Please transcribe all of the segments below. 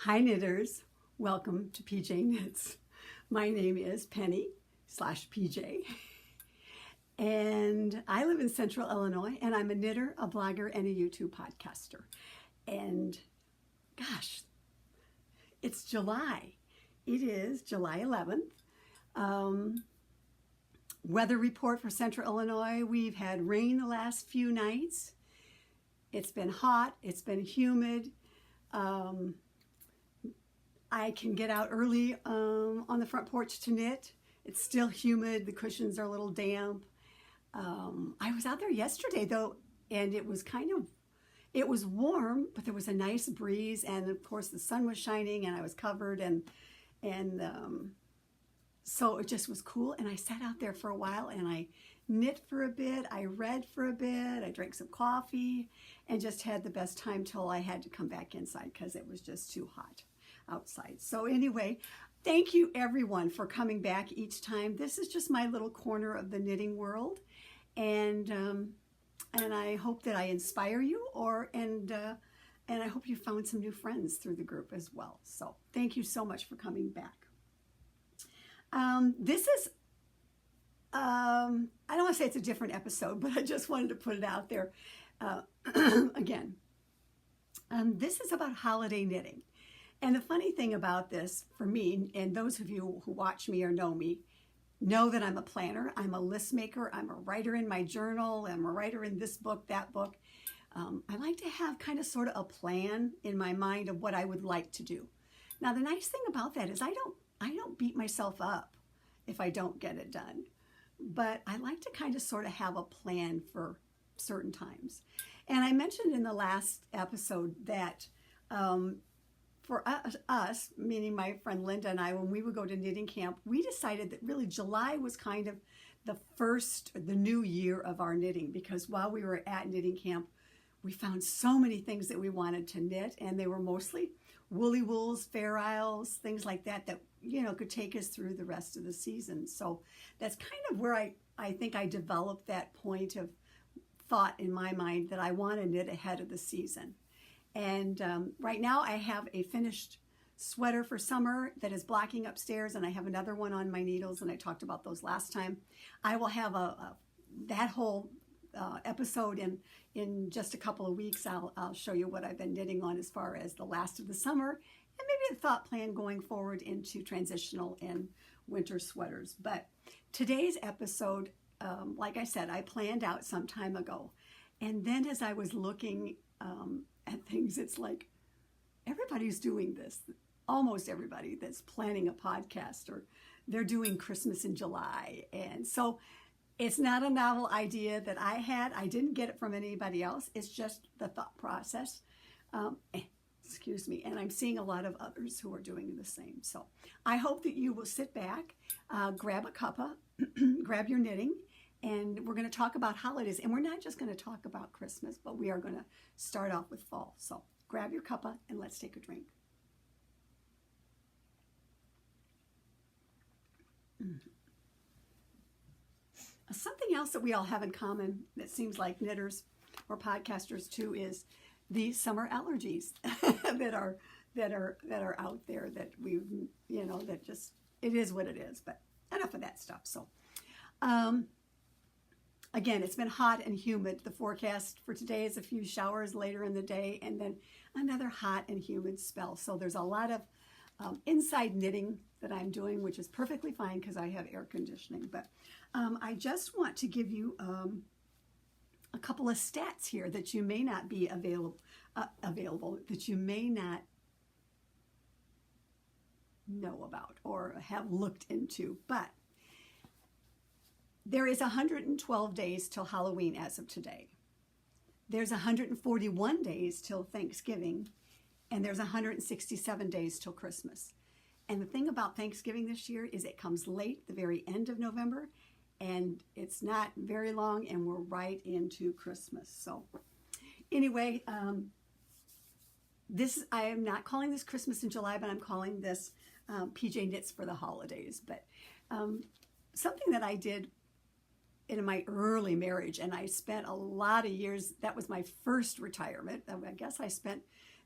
Hi knitters, welcome to PJKnits. My name is Penny/PJ, and I live in Central Illinois, and I'm a knitter, a blogger, and a YouTube podcaster. And gosh, it's July. It is July 11th. Weather report for Central Illinois. We've had rain the last few nights. It's been hot. It's been humid. I can get out early on the front porch to knit. It's still humid. The cushions are a little damp. I was out there yesterday though, and it was warm, but there was a nice breeze, and of course the sun was shining, and I was covered, and so it just was cool. And I sat out there for a while, and I knit for a bit. I read for a bit. I drank some coffee, and just had the best time till I had to come back inside because it was just too hot outside. So anyway, thank you everyone for coming back each time. This is just my little corner of the knitting world, and I hope that I inspire you, and I hope you found some new friends through the group as well. So thank you so much for coming back. This is I don't want to say it's a different episode, but I just wanted to put it out there again. This is about holiday knitting. And the funny thing about this for me, and those of you who watch me or know me, know that I'm a planner, I'm a list maker, I'm a writer in my journal, I'm a writer in this book, that book. I like to have kind of sort of a plan in my mind of what I would like to do. Now the nice thing about that is I don't beat myself up if I don't get it done. But I like to kind of sort of have a plan for certain times. And I mentioned in the last episode that for us, meaning my friend Linda and I, when we would go to knitting camp, we decided that really July was kind of the new year of our knitting, because while we were at knitting camp, we found so many things that we wanted to knit, and they were mostly woolly wools, fair isles, things like that could take us through the rest of the season. So that's kind of where I think I developed that point of thought in my mind that I want to knit ahead of the season. And right now I have a finished sweater for summer that is blocking upstairs, and I have another one on my needles, and I talked about those last time. I will have that whole episode in just a couple of weeks. I'll show you what I've been knitting on as far as the last of the summer, and maybe a thought plan going forward into transitional and winter sweaters. But today's episode, like I said, I planned out some time ago, and then as I was looking at things, it's like everybody's doing this. Almost everybody that's planning a podcast, or they're doing Christmas in July. And so it's not a novel idea that I had. I didn't get it from anybody else. It's just the thought process. Excuse me. And I'm seeing a lot of others who are doing the same. So I hope that you will sit back, grab a cuppa, grab your knitting, and we're going to talk about holidays. And we're not just going to talk about Christmas, but we are going to start off with fall. So grab your cuppa and let's take a drink. Something else that we all have in common that seems like knitters or podcasters too is the summer allergies that are out there, that that just, it is what it is. But enough of that stuff. So again, it's been hot and humid. The forecast for today is a few showers later in the day, and then another hot and humid spell. So there's a lot of inside knitting that I'm doing, which is perfectly fine because I have air conditioning. But I just want to give you a couple of stats here that you may not be available, that you may not know about or have looked into. But there is 112 days till Halloween as of today. There's 141 days till Thanksgiving, and there's 167 days till Christmas. And the thing about Thanksgiving this year is it comes late, the very end of November, and it's not very long, and we're right into Christmas. So anyway, I am not calling this Christmas in July, but I'm calling this PJ Knits for the holidays. But something that I did in my early marriage, and I spent a lot of years. That was my first retirement. I guess I spent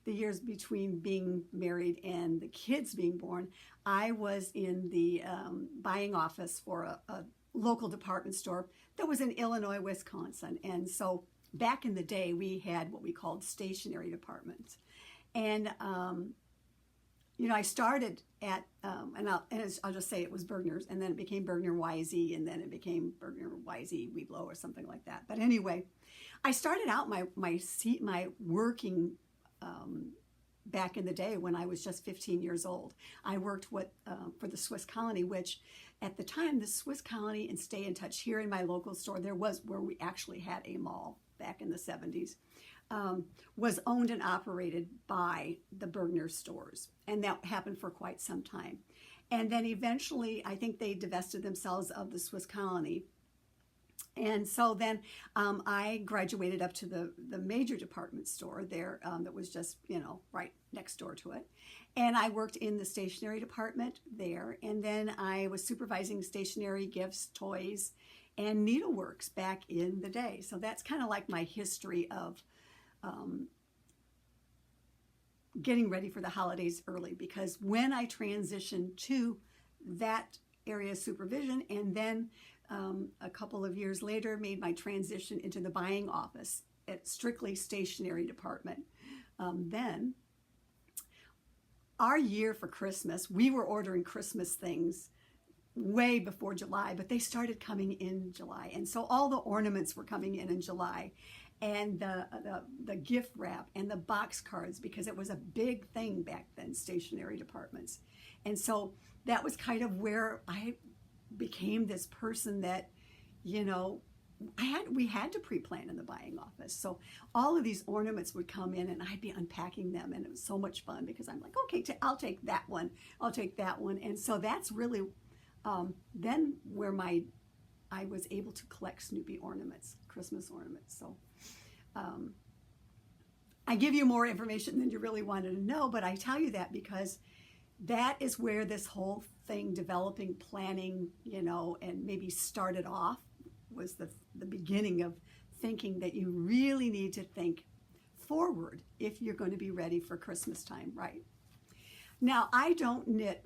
the years between being married and the kids being born. I was in the buying office for a local department store that was in Illinois, Wisconsin. And so back in the day, we had what we called stationery departments. And I started at, I'll just say it was Bergner's, and then it became Bergner Weisey, and then it became Bergner Weisey Weeblow or something like that. But anyway, I started out my working back in the day when I was just 15 years old. I worked for the Swiss Colony, which at the time, the Swiss Colony and Stay in Touch here in my local store, there was where we actually had a mall back in the 70s. Was owned and operated by the Bergner stores. And that happened for quite some time. And then eventually, I think they divested themselves of the Swiss Colony. And so then I graduated up to the major department store there that was just, right next door to it. And I worked in the stationery department there. And then I was supervising stationery, gifts, toys, and needleworks back in the day. So that's kind of like my history of getting ready for the holidays early, because when I transitioned to that area of supervision, and then a couple of years later made my transition into the buying office at strictly stationery department, then our year for Christmas, we were ordering Christmas things way before July, but they started coming in July. And so all the ornaments were coming in July. And the gift wrap and the box cards, because it was a big thing back then, stationery departments. And so that was kind of where I became this person that, we had to pre-plan in the buying office. So all of these ornaments would come in and I'd be unpacking them, and it was so much fun because I'm like, okay, I'll take that one. I'll take that one. And so that's really then where I was able to collect Snoopy ornaments, Christmas ornaments. So I give you more information than you really wanted to know, but I tell you that because that is where this whole thing, developing, planning, and maybe started off, was the beginning of thinking that you really need to think forward if you're going to be ready for Christmas time, right? Now, I don't knit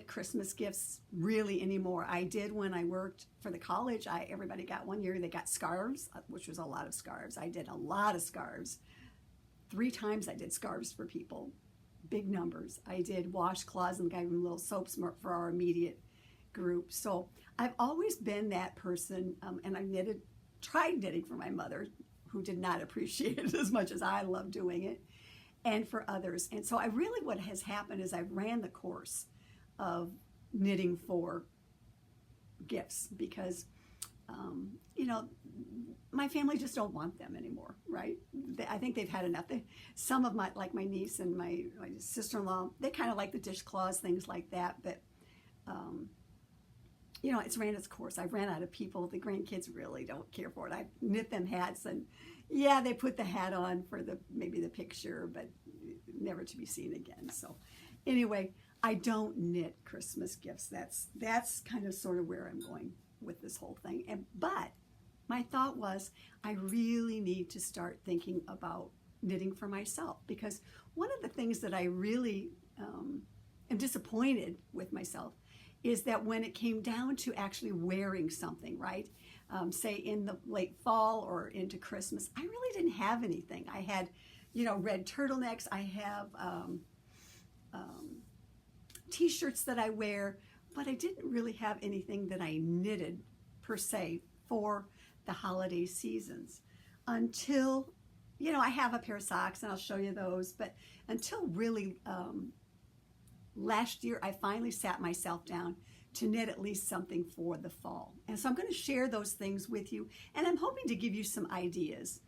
Christmas gifts really anymore. I did when I worked for the college. Everybody got one year, they got scarves, which was a lot of scarves. I did a lot of scarves. 3 times I did scarves for people, big numbers. I did washcloths and gave them little soaps for our immediate group. So I've always been that person, and I tried knitting for my mother, who did not appreciate it as much as I love doing it, and for others. And so what has happened is I've ran the course of knitting for gifts because, my family just don't want them anymore, right? I think they've had enough. Some of my niece and my sister-in-law, they kind of like the dishcloths, things like that, but, it's ran its course. I've ran out of people. The grandkids really don't care for it. I knit them hats, and yeah, they put the hat on for maybe the picture, but never to be seen again. So anyway, I don't knit Christmas gifts. That's kind of sort of where I'm going with this whole thing. But my thought was, I really need to start thinking about knitting for myself, because one of the things that I really am disappointed with myself is that when it came down to actually wearing something, right? Say in the late fall or into Christmas, I really didn't have anything. I had, red turtlenecks. I have t-shirts that I wear, but I didn't really have anything that I knitted per se for the holiday seasons until, I have a pair of socks and I'll show you those, but until really last year, I finally sat myself down to knit at least something for the fall. And so I'm going to share those things with you, and I'm hoping to give you some ideas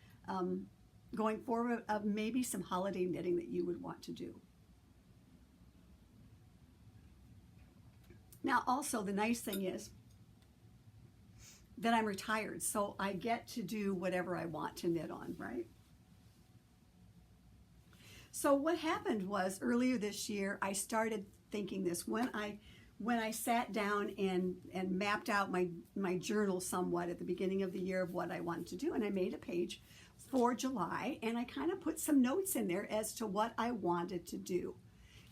going forward of maybe some holiday knitting that you would want to do. Now, also, the nice thing is that I'm retired, so I get to do whatever I want to knit on, right? So what happened was earlier this year, I started thinking this. When when I sat down and mapped out my journal somewhat at the beginning of the year of what I wanted to do, and I made a page for July, and I kind of put some notes in there as to what I wanted to do.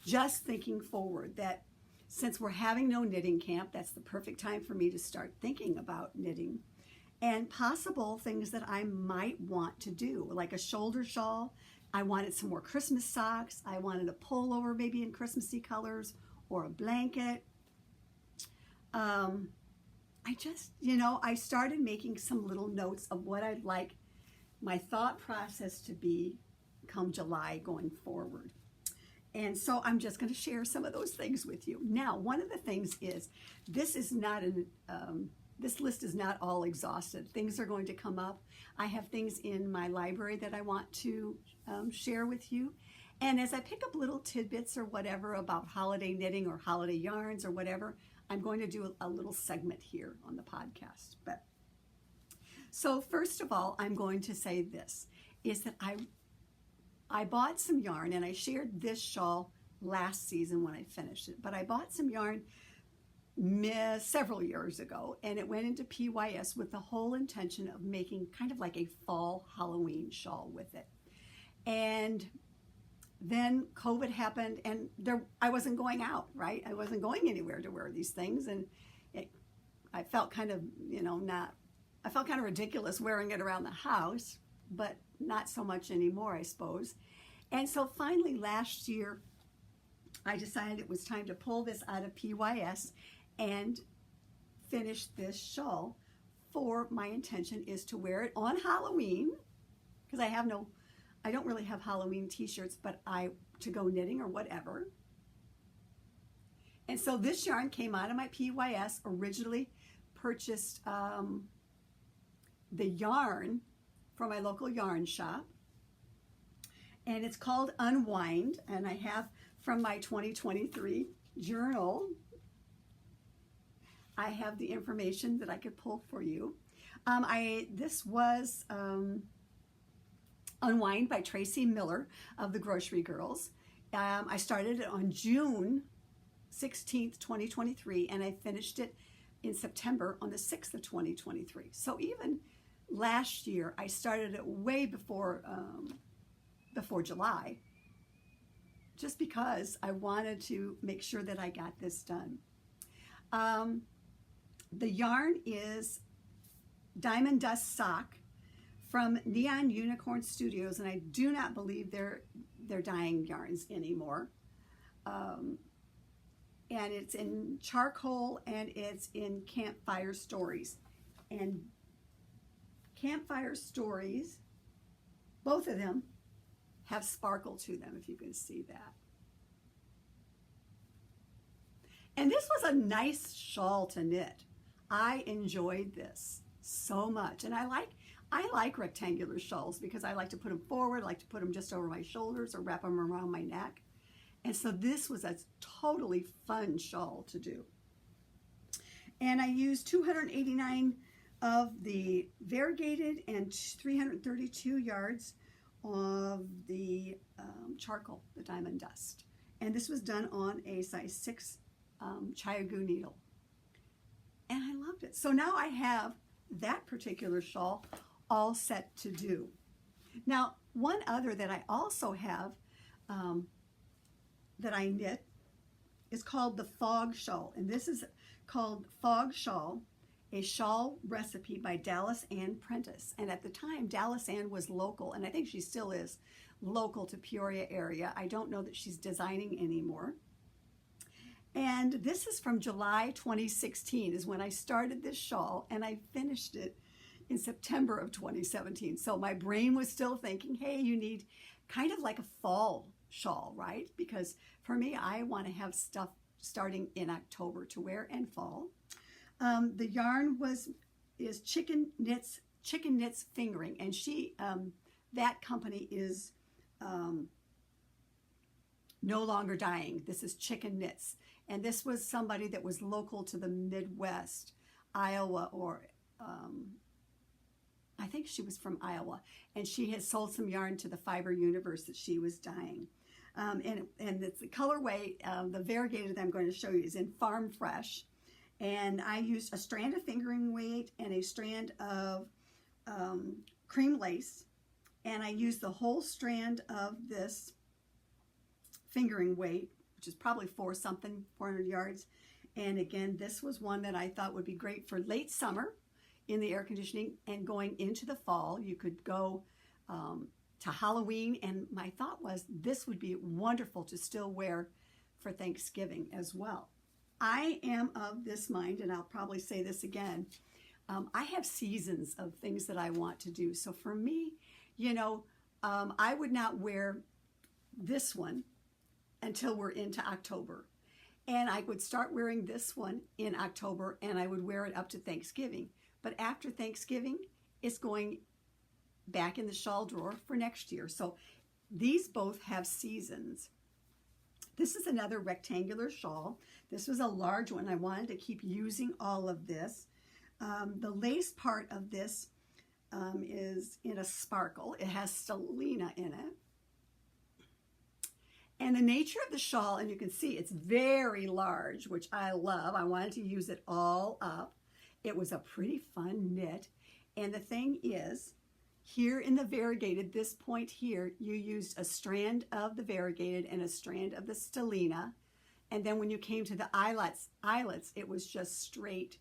Just thinking forward that since we're having no knitting camp, that's the perfect time for me to start thinking about knitting and possible things that I might want to do, like a shoulder shawl. I wanted some more Christmas socks. I wanted a pullover maybe in Christmassy colors or a blanket. I just, I started making some little notes of what I'd like my thought process to be come July going forward. And so I'm just going to share some of those things with you. Now, one of the things is, this list is not all exhausted. Things are going to come up. I have things in my library that I want to share with you. And as I pick up little tidbits or whatever about holiday knitting or holiday yarns or whatever, I'm going to do a little segment here on the podcast. So first of all, I'm going to say this, is that I bought some yarn, and I shared this shawl last season when I finished it, but I bought some yarn several years ago, and it went into PYS with the whole intention of making kind of like a fall Halloween shawl with it. And then COVID happened, and I wasn't going out, right? I wasn't going anywhere to wear these things, and I felt kind of, I felt kind of ridiculous wearing it around the house, but not so much anymore, I suppose. And so finally last year, I decided it was time to pull this out of PYS and finish this shawl. For my intention is to wear it on Halloween, because I don't really have Halloween t-shirts, but to go knitting or whatever. And so this yarn came out of my PYS, originally purchased the yarn from my local yarn shop, and it's called Unwind, and I have from my 2023 journal, I have the information that I could pull for you. This was Unwind by Tracy Miller of the Grocery Girls. I started it on June 16th, 2023, and I finished it in September on the 6th of 2023. So even last year, I started it way before July, just because I wanted to make sure that I got this done. The yarn is Diamond Dust Sock from Neon Unicorn Studios, and I do not believe they're dyeing yarns anymore. And it's in charcoal, and it's in Campfire Stories. And Campfire Stories, both of them have sparkle to them, if you can see that. And this was a nice shawl to knit. I enjoyed this so much, and I like rectangular shawls because I like to put them forward, I like to put them just over my shoulders or wrap them around my neck. And so this was a totally fun shawl to do. And I used 289 of the variegated and 332 yards of the charcoal, the Diamond Dust. And this was done on a size 6 Chiagu needle. And I loved it. So now I have that particular shawl all set to do. Now, one other that I also have that I knit is called the Fog Shawl. And this is called Fog Shawl, a shawl recipe by Dallas Ann Prentice. And at the time, Dallas Ann was local, and I think she still is local to Peoria area. I don't know that she's designing anymore. And this is from July 2016 is when I started this shawl, and I finished it in September of 2017. So my brain was still thinking, hey, you need kind of like a fall shawl, right? Because for me, I want to have stuff starting in October to wear and fall. The yarn is Chicken Knits Fingering, and that company is no longer dyeing. This is Chicken Knits, and this was somebody that was local to the Midwest, Iowa, or I think she was from Iowa, and she had sold some yarn to the Fiber Universe that she was dyeing. And it's the colorway, the variegated that I'm going to show you is in Farm Fresh. And I used a strand of fingering weight and a strand of cream lace. And I used the whole strand of this fingering weight, which is probably 400 yards. And again, this was one that I thought would be great for late summer in the air conditioning and going into the fall. You could go to Halloween, and my thought was this would be wonderful to still wear for Thanksgiving as well. I am of this mind, and I'll probably say this again, I have seasons of things that I want to do. So for me, you know, I would not wear this one until we're into October. And I would start wearing this one in October, and I would wear it up to Thanksgiving. But after Thanksgiving, it's going back in the shawl drawer for next year. So these both have seasons. This is another rectangular shawl. This was a large one. I wanted to keep using all of this. The lace part of this is in a sparkle. It has stellina in it. And the nature of the shawl, and you can see it's very large, which I love. I wanted to use it all up. It was a pretty fun knit. And the thing is, here in the variegated, this point here, you used a strand of the variegated and a strand of the stellina. And then when you came to the eyelets, it was just straight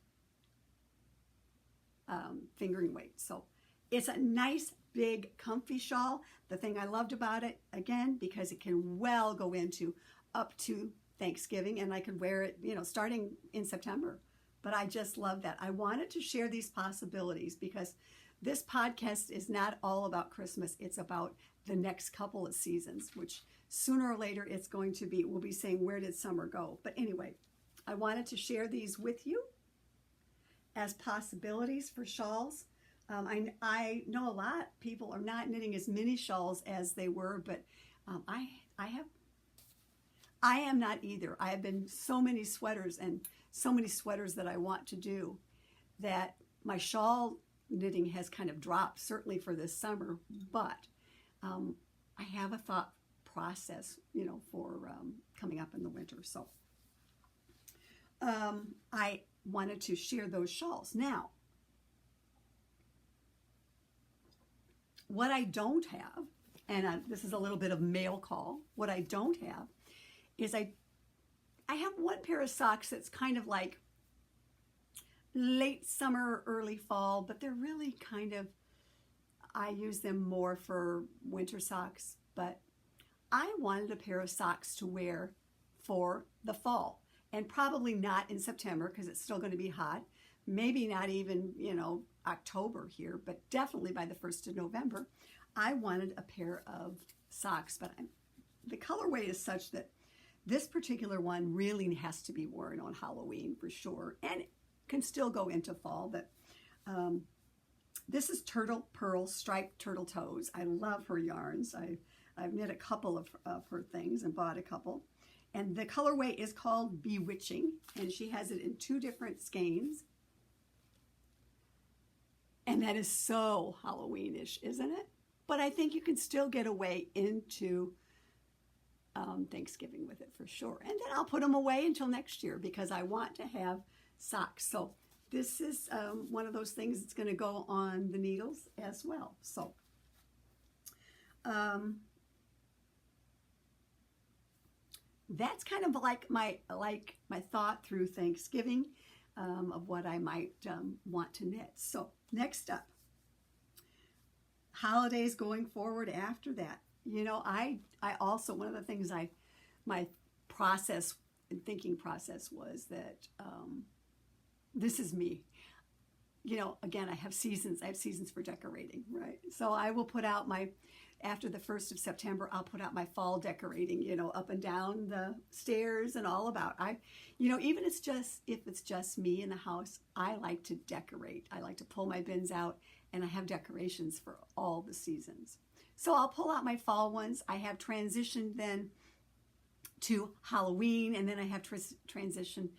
fingering weight. So it's a nice, big, comfy shawl. The thing I loved about it, again, because it can well go into up to Thanksgiving, and I could wear it, you know, starting in September. But I just love that. I wanted to share these possibilities because this podcast is not all about Christmas. It's about the next couple of seasons, which sooner or later it's going to be, we'll be saying, where did summer go? But anyway, I wanted to share these with you as possibilities for shawls. I know a lot of people are not knitting as many shawls as they were, but I am not either. I have been so many sweaters and so many sweaters that I want to do that my shawl knitting has kind of dropped, certainly for this summer, but I have a thought process, you know, for coming up in the winter. So I wanted to share those shawls. Now, what I don't have, and this is a little bit of mail call, what I don't have is I have one pair of socks that's kind of like late summer, early fall, but they're really kind of, I use them more for winter socks, but I wanted a pair of socks to wear for the fall, and probably not in September because it's still going to be hot. Maybe not even, you know, October here, but definitely by the 1st of November. I wanted a pair of socks, but the colorway is such that this particular one really has to be worn on Halloween for sure, and it can still go into fall. But this is Turtle Purl Striped Turtle Toes. I love her yarns. I've knit a couple of her things and bought a couple. And the colorway is called Bewitching, and she has it in 2 different skeins. And that is so Halloweenish, isn't it? But I think you can still get away into Thanksgiving with it for sure. And then I'll put them away until next year because I want to have socks. So this is one of those things that's going to go on the needles as well. So that's kind of like my thought through Thanksgiving of what I might want to knit. So next up, holidays going forward after that. You know, I also, one of the things my process and thinking process was that this is me. You know, again, I have seasons for decorating, right? So I will put out after the 1st of September, I'll put out my fall decorating, you know, up and down the stairs and all about. You know, even if it's just me in the house, I like to decorate. I like to pull my bins out, and I have decorations for all the seasons. So I'll pull out my fall ones. I have transitioned then to Halloween, and then I have transitioned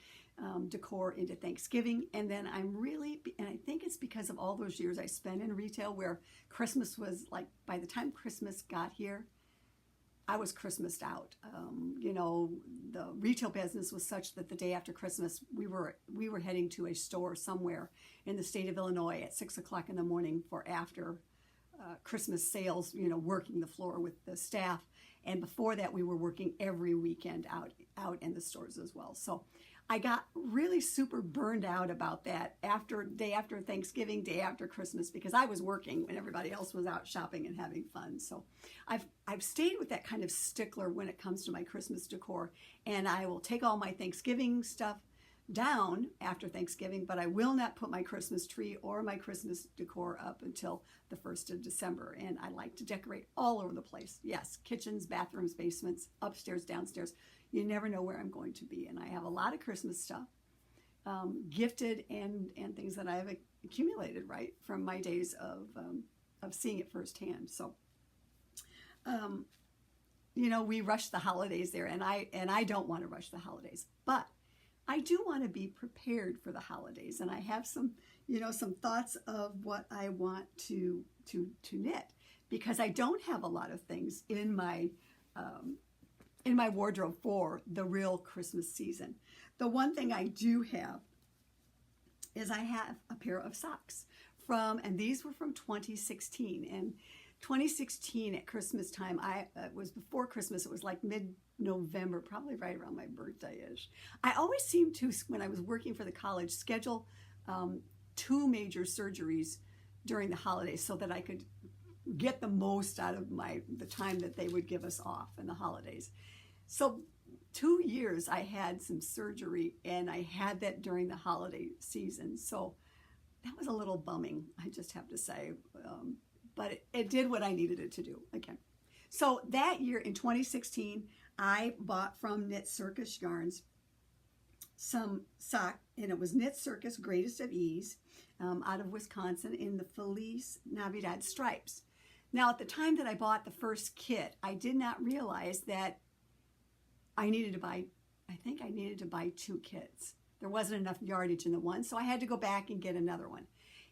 decor into Thanksgiving, and then and I think it's because of all those years I spent in retail where Christmas was like, by the time Christmas got here, I was Christmased out. You know, the retail business was such that the day after Christmas, we were heading to a store somewhere in the state of Illinois at 6 o'clock in the morning for after Christmas sales, you know, working the floor with the staff. And before that, we were working every weekend out in the stores as well. So I got really super burned out about that day after Thanksgiving, day after Christmas, because I was working when everybody else was out shopping and having fun. So I've stayed with that kind of stickler when it comes to my Christmas decor, and I will take all my Thanksgiving stuff down after Thanksgiving, but I will not put my Christmas tree or my Christmas decor up until the 1st of December. And I like to decorate all over the place. Yes, kitchens, bathrooms, basements, upstairs, downstairs. You never know where I'm going to be. And I have a lot of Christmas stuff, gifted and things that I have accumulated, right, from my days of seeing it firsthand. So, you know, we rush the holidays there, and I don't want to rush the holidays, but I do want to be prepared for the holidays, and I have some, you know, some thoughts of what I want to knit, because I don't have a lot of things in my wardrobe for the real Christmas season. The one thing I do have is I have a pair of socks and these were from 2016. And 2016 at Christmas time, it was before Christmas, it was like mid-November, probably right around my birthday-ish. I always seemed to, when I was working for the college, schedule 2 major surgeries during the holidays so that I could get the most out of the time that they would give us off in the holidays. So 2 years I had some surgery, and I had that during the holiday season. So that was a little bumming, I just have to say. But it did what I needed it to do again. So that year in 2016, I bought from Knit Circus Yarns some sock, and it was Knit Circus Greatest of Ease out of Wisconsin in the Feliz Navidad stripes. Now, at the time that I bought the first kit, I did not realize that I needed to buy 2 kits. There wasn't enough yardage in the one, so I had to go back and get another one.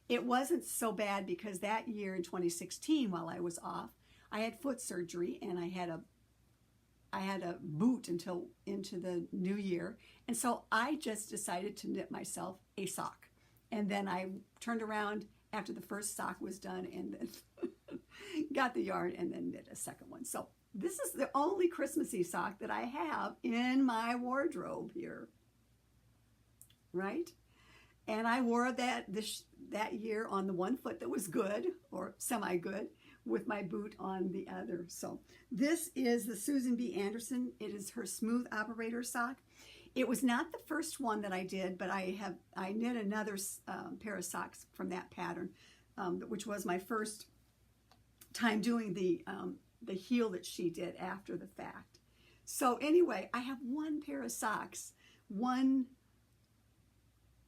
It wasn't so bad because that year in 2016, while I was off, I had foot surgery, and I had a boot until into the new year. And so I just decided to knit myself a sock. And then I turned around after the first sock was done, and then got the yarn and then knit a second one. So this is the only Christmassy sock that I have in my wardrobe here, right? And I wore that year on the one foot that was good, or semi-good, with my boot on the other. So this is the Susan B. Anderson. It is her smooth operator sock. It was not the first one that I did, but I knit another pair of socks from that pattern, which was my first time doing the heel that she did after the fact. So anyway, I have one pair of socks, one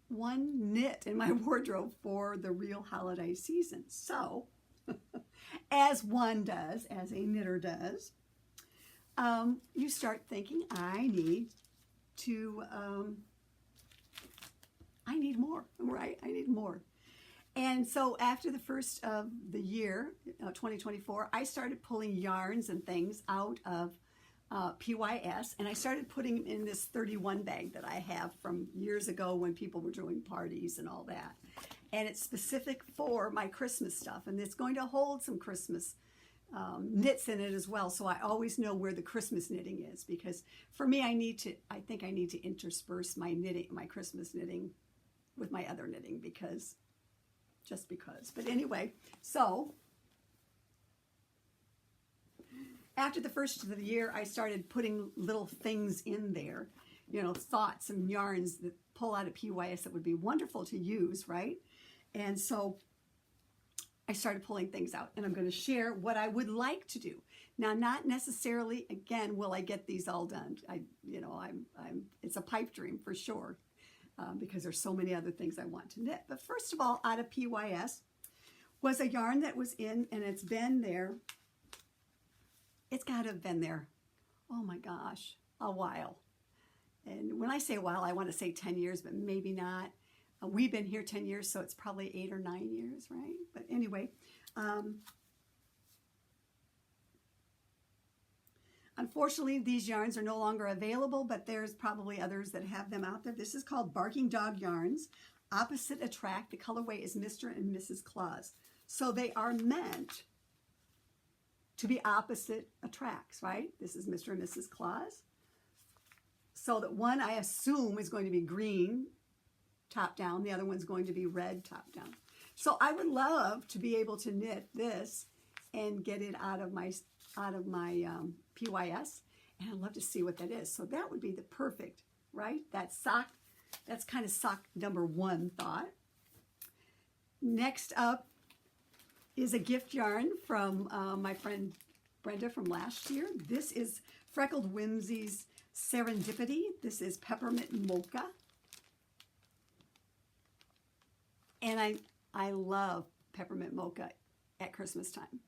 knit in my wardrobe for the real holiday season. So, as one does, as a knitter does, you start thinking, I need more, right? I need more. And so after the first of the year, 2024, I started pulling yarns and things out of PYS, and I started putting them in this 31 bag that I have from years ago when people were doing parties and all that. And it's specific for my Christmas stuff, and it's going to hold some Christmas knits in it as well, so I always know where the Christmas knitting is, because for me, I think I need to intersperse my Christmas knitting with my other knitting, just because. But anyway, so after the first of the year, I started putting little things in there, you know, thoughts and yarns that pull out of PYS that would be wonderful to use, right? And so I started pulling things out, and I'm going to share what I would like to do. Now, not necessarily, again, will I get these all done. It's a pipe dream for sure, because there's so many other things I want to knit. But first of all, out of PYS was a yarn that was in, and it's been there. It's got to have been there, oh my gosh, a while. And when I say a while, I want to say 10 years, but maybe not. We've been here 10 years, so it's probably 8 or 9 years, right? But anyway, Unfortunately, these yarns are no longer available, but there's probably others that have them out there. This is called Barking Dog Yarns. Opposite Attract. The colorway is Mr. and Mrs. Claus. So they are meant to be opposite attracts, right? This is Mr. and Mrs. Claus. So that one, I assume, is going to be green top down. The other one's going to be red top down. So I would love to be able to knit this and get it out of my PYS. And I'd love to see what that is. So that would be the perfect, right? That's kind of sock number 1 thought. Next up is a gift yarn from my friend Brenda from last year. This is Freckled Whimsy Serendipity. This is Peppermint Mocha. And I love Peppermint Mocha at Christmas time.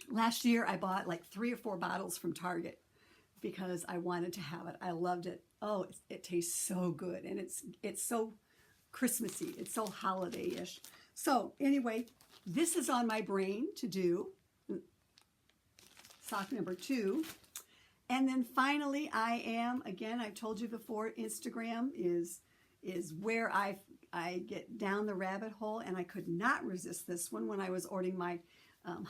Last year I bought like 3 or 4 bottles from Target because I wanted to have it. I loved it. Oh, it tastes so good, and it's so Christmassy. It's so holiday-ish. So anyway, this is on my brain to do. Sock number 2. And then finally, again, I've told you before, Instagram is where I get down the rabbit hole, and I could not resist this one when I was ordering my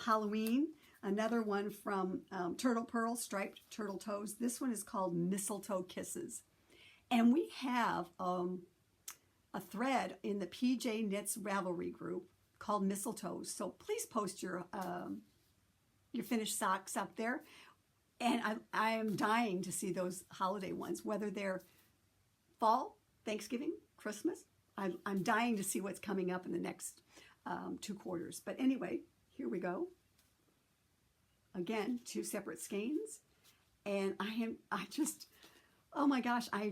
Halloween. Another one from Turtle Purl, Striped Turtle Toes. This one is called Mistletoe Kisses. And we have a thread in the PJKnits Ravelry group called Mistletoes. So please post your finished socks up there. And I am dying to see those holiday ones, whether they're fall, Thanksgiving, Christmas. I'm dying to see what's coming up in the next 2 quarters. But anyway, here we go. Again, 2 separate skeins. And oh my gosh, I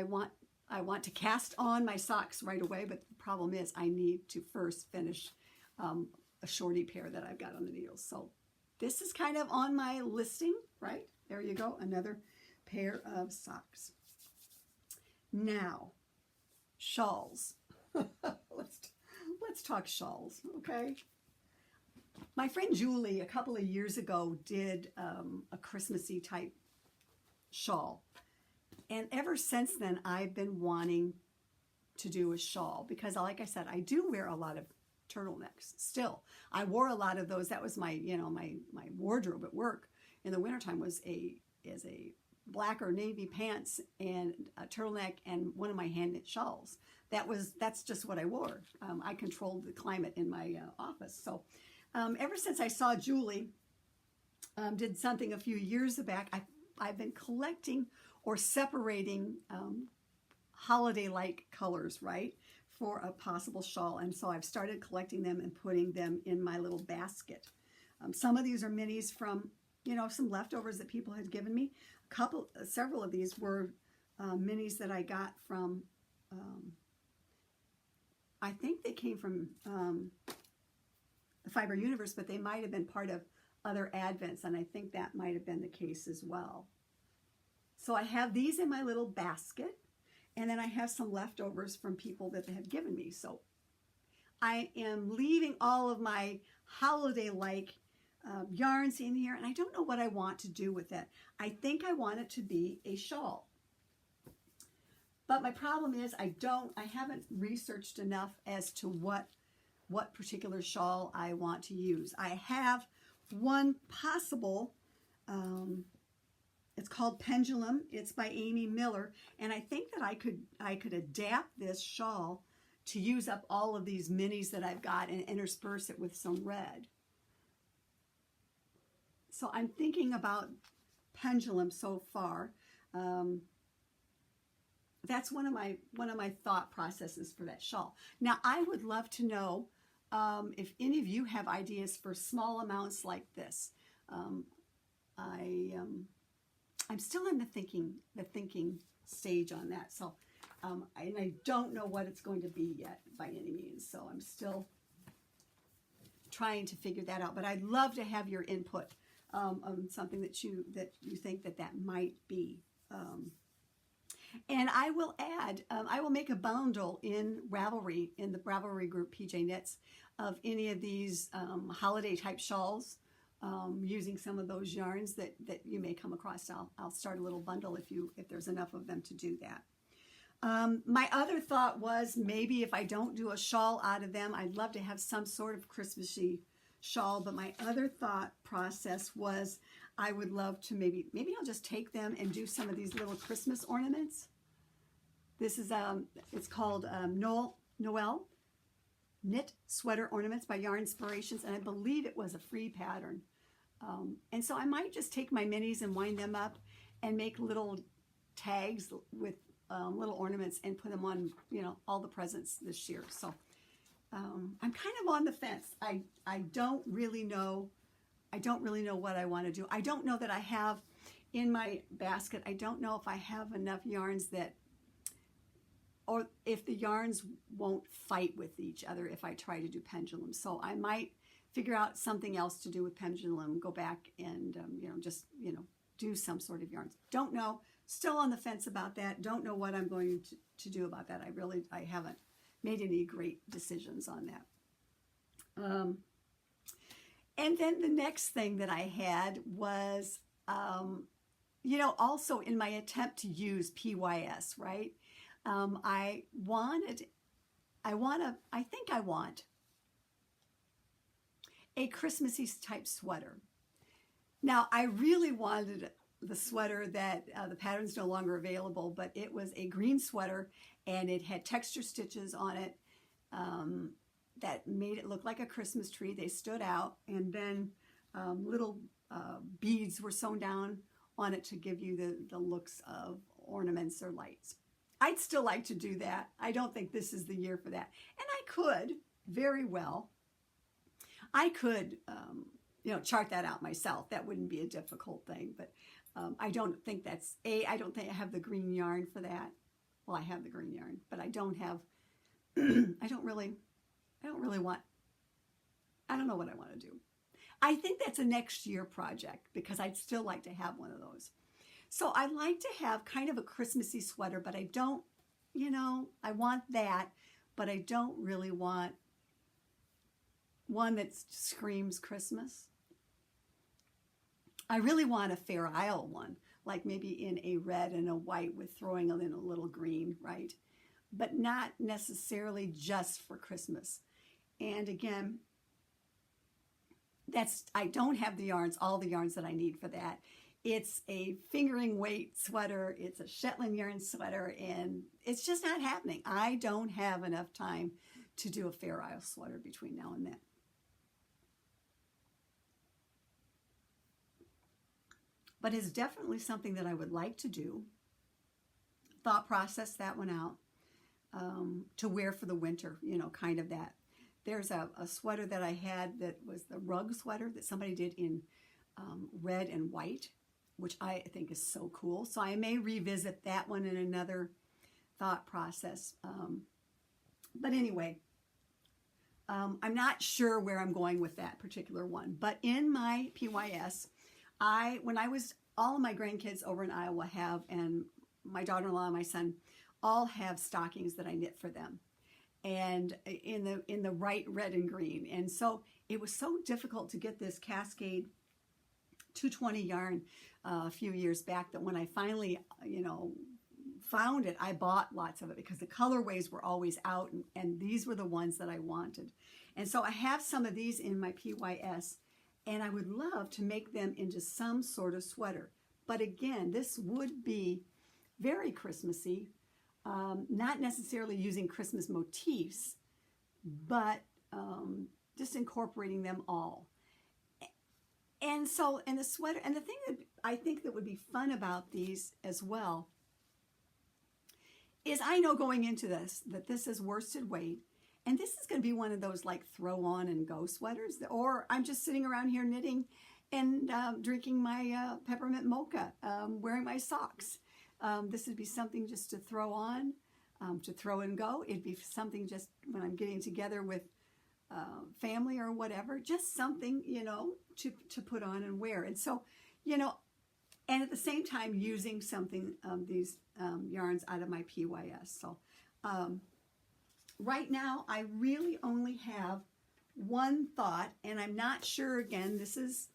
want to cast on my socks right away, but the problem is I need to first finish a shorty pair that I've got on the needles. So this is kind of on my listing, right? There you go, another pair of socks. Now, shawls. Let's talk shawls, okay? My friend Julie, a couple of years ago, did a Christmassy type shawl. And ever since then, I've been wanting to do a shawl because, like I said, I do wear a lot of turtlenecks still. I wore a lot of those. That was my wardrobe at work in the wintertime was a black or navy pants and a turtleneck and one of my hand knit shawls. That's just what I wore. I controlled the climate in my office. So ever since I saw Julie did something a few years back, I've been collecting or separating holiday-like colors, right, for a possible shawl. And so I've started collecting them and putting them in my little basket. Some of these are minis from, some leftovers that people had given me. Several of these were minis that I got from, I think they came from the Fiber Universe, but they might have been part of other advents, and I think that might have been the case as well. So I have these in my little basket, and then I have some leftovers from people that they have given me. So I am leaving all of my holiday-like yarns in here, and I don't know what I want to do with it. I think I want it to be a shawl. But my problem is I haven't researched enough as to what particular shawl I want to use. I have one possible, it's called Pendulum. It's by Amy Miller, and I think that I could adapt this shawl to use up all of these minis that I've got and intersperse it with some red. So I'm thinking about Pendulum so far. That's one of my thought processes for that shawl. Now I would love to know if any of you have ideas for small amounts like this. I'm still in the thinking stage on that. So and I don't know what it's going to be yet by any means. So I'm still trying to figure that out. But I'd love to have your input on something that you think that might be. And I will add, I will make a bundle in Ravelry, in the Ravelry group PJKnits, of any of these holiday type shawls using some of those yarns that you may come across. I'll start a little bundle if there's enough of them to do that. My other thought was maybe if I don't do a shawl out of them, I'd love to have some sort of Christmassy shawl. But my other thought process was I would love to maybe I'll just take them and do some of these little Christmas ornaments. This is it's called Noel Knit Sweater Ornaments by Yarnspirations, and I believe it was a free pattern. And so I might just take my minis and wind them up and make little tags with little ornaments and put them on, all the presents this year. So I'm kind of on the fence. I don't really know what I want to do. I don't know that I have in my basket. I don't know if I have enough yarns or if the yarns won't fight with each other if I try to do Pendulum. So I might figure out something else to do with Pendulum, go back and, do some sort of yarns. Don't know. Still on the fence about that. Don't know what I'm going to do about that. I haven't made any great decisions on that. And then the next thing that I had was, also in my attempt to use PYS, right? I want a Christmassy type sweater. Now, I really wanted the sweater that the pattern's no longer available, but it was a green sweater and it had texture stitches on it that made it look like a Christmas tree. They stood out, and then little beads were sewn down on it to give you the looks of ornaments or lights. I'd still like to do that. I don't think this is the year for that. And I could very well. I could, chart that out myself. That wouldn't be a difficult thing, but I don't think I don't think I have the green yarn for that. Well, I have the green yarn, but I don't have, I don't know what I want to do. I think that's a next year project because I'd still like to have one of those. So I like to have kind of a Christmassy sweater, but I don't, I want that, but I don't really want one that screams Christmas. I really want a Fair Isle one, like maybe in a red and a white with throwing in a little green, right? But not necessarily just for Christmas. And again, I don't have all the yarns that I need for that. It's a fingering weight sweater. It's a Shetland yarn sweater, and it's just not happening. I don't have enough time to do a Fair Isle sweater between now and then. But it's definitely something that I would like to do. Thought process that one out to wear for the winter, kind of that. There's a sweater that I had that was the rug sweater that somebody did in red and white, which I think is so cool. So I may revisit that one in another thought process. But anyway, I'm not sure where I'm going with that particular one. But in my PYS, all of my grandkids over in Iowa have, and my daughter-in-law and my son all have stockings that I knit for them, and in the right red and green. And so it was so difficult to get this Cascade 220 yarn a few years back that when I finally, found it, I bought lots of it because the colorways were always out, and these were the ones that I wanted. And so I have some of these in my PYS, and I would love to make them into some sort of sweater. But again, this would be very Christmassy, not necessarily using Christmas motifs, but just incorporating them all. And the sweater, and the thing that I think that would be fun about these as well is I know going into this that this is worsted weight. And this is going to be one of those like throw on and go sweaters, or I'm just sitting around here knitting and drinking my Peppermint Mocha, wearing my socks. This would be something just to throw on, to throw and go. It'd be something just when I'm getting together with family or whatever, just something, to put on and wear. And so, and at the same time using something, these yarns out of my PYS. So, right now, I really only have one thought, and I'm not sure, again, this is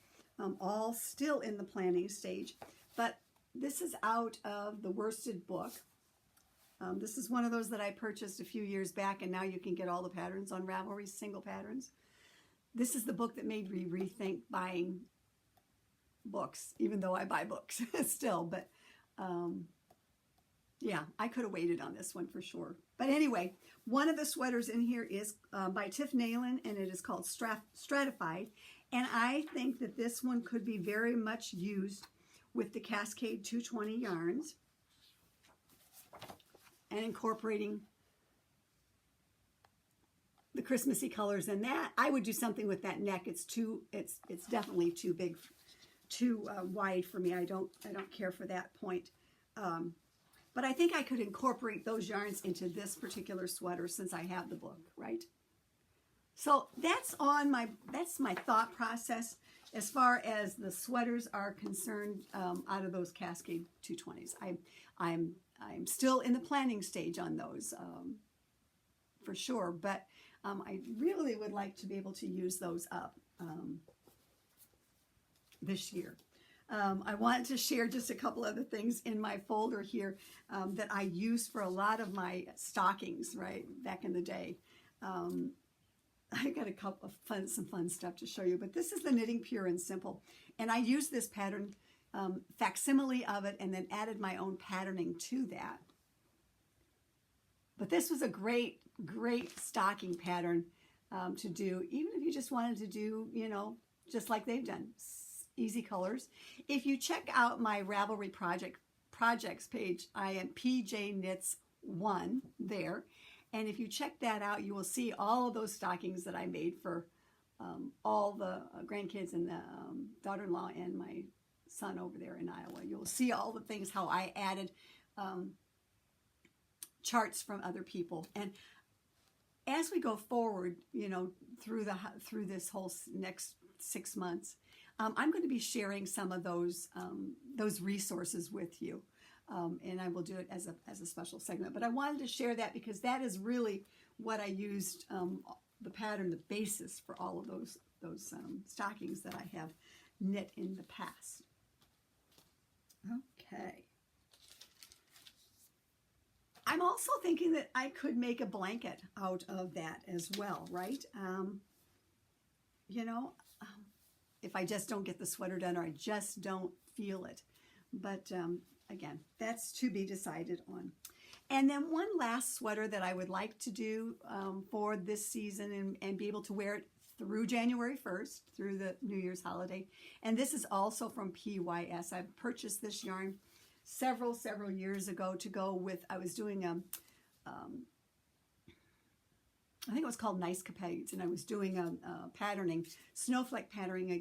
all still in the planning stage. But this is out of the worsted book. This is one of those that I purchased a few years back, and now you can get all the patterns on Ravelry, single patterns. This is the book that made me rethink buying books, even though I buy books still. But yeah, I could have waited on this one for sure. But anyway, one of the sweaters in here is by Tiff Nayland, and it is called Stratified. And I think that this one could be very much used with the Cascade 220 yarns and incorporating the Christmassy colors in that. I would do something with that neck. It's definitely too big, too wide for me. I don't care for that point. But I think I could incorporate those yarns into this particular sweater since I have the book, right? So that's my thought process as far as the sweaters are concerned out of those Cascade 220s. I'm still in the planning stage on those for sure, but I really would like to be able to use those up this year. I wanted to share just a couple other things in my folder here that I used for a lot of my stockings, right, back in the day. I got a couple of some fun stuff to show you, but this is the Knitting Pure and Simple, and I used this pattern, facsimile of it, and then added my own patterning to that. But this was a great stocking pattern to do, even if you just wanted to do, you know, just like they've done, easy colors. If you check out my Ravelry projects page, I am PJKnits 1 there. And if you check that out, you will see all of those stockings that I made for all the grandkids and the daughter-in-law and my son over there in Iowa. You'll see all the things, how I added charts from other people. And as we go forward, you know, through this whole next 6 months, I'm going to be sharing some of those resources with you. And I will do it as a special segment. But I wanted to share that because that is really what I used, the pattern, the basis for all of those stockings that I have knit in the past. Okay. I'm also thinking that I could make a blanket out of that as well, right? You know, if I just don't get the sweater done or I just don't feel it. But again, that's to be decided on. And then one last sweater that I would like to do for this season and be able to wear it through January 1st, through the New Year's holiday. And this is also from PYS. I purchased this yarn several years ago to go with, I was doing I think it was called Nice Capades, and I was doing a patterning, snowflake patterning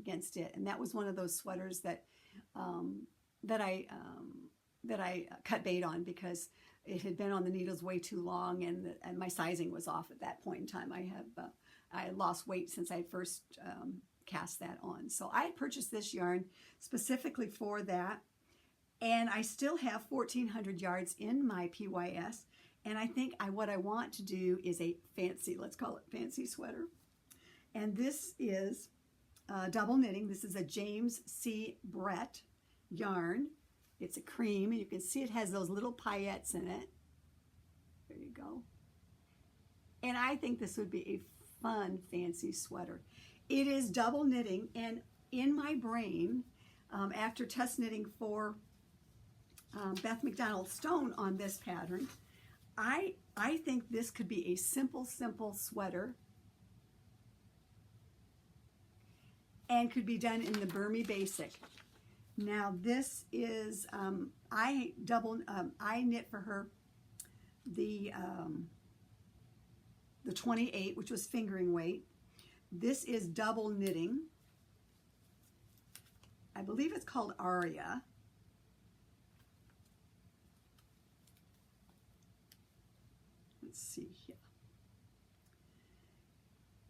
against it. And that was one of those sweaters that I cut bait on because it had been on the needles way too long, and my sizing was off at that point in time. I had lost weight since I first cast that on. So I had purchased this yarn specifically for that, and I still have 1,400 yards in my PYS. And I think what I want to do is a fancy, let's call it fancy sweater. And this is double knitting. This is a James C. Brett yarn. It's a cream, and you can see it has those little paillettes in it. There you go. And I think this would be a fun, fancy sweater. It is double knitting, and in my brain, after test knitting for Beth McDonald Stone on this pattern, I think this could be a simple sweater and could be done in the Bermy Basic. Now this is, I knit for her the 28, which was fingering weight. This is double knitting. I believe it's called Aria. Let's see here.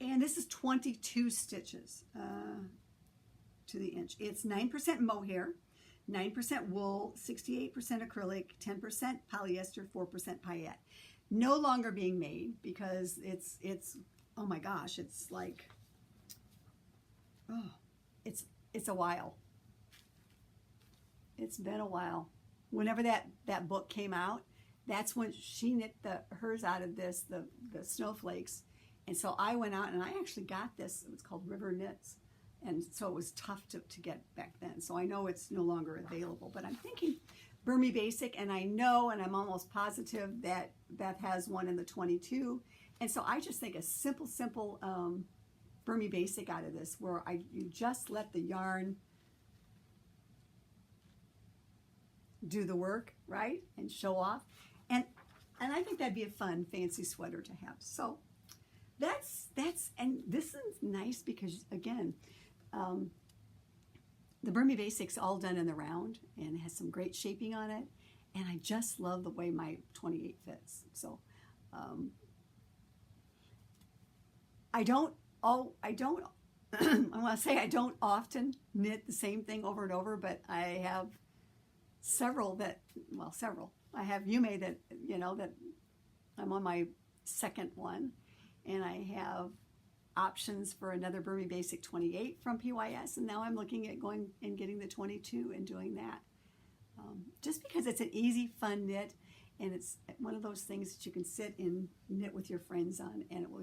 And this is 22 stitches to the inch. It's 9% mohair, 9% wool, 68% acrylic, 10% polyester, 4% paillette. No longer being made because it's oh my gosh, it's like, oh, it's it's a while. It's been a while. Whenever that book came out, that's when she knit hers out of this, the snowflakes. And so I went out and I actually got this. It was called River Knits. And so it was tough to get back then. So I know it's no longer available, but I'm thinking Bermy Basic, and I know, and I'm almost positive that Beth has one in the 22. And so I just think a simple Bermy Basic out of this, where you just let the yarn do the work, right? And show off. And I think that'd be a fun, fancy sweater to have. So that's and this is nice because, again, the Bermy Basic's all done in the round and has some great shaping on it. And I just love the way my 28 fits. So I don't I want to say I don't often knit the same thing over and over, but I have several. I have Yume that, that I'm on my second one, and I have options for another Bermy Basic 28 from PYS, and now I'm looking at going and getting the 22 and doing that. Just because it's an easy, fun knit, and it's one of those things that you can sit and knit with your friends on, and it will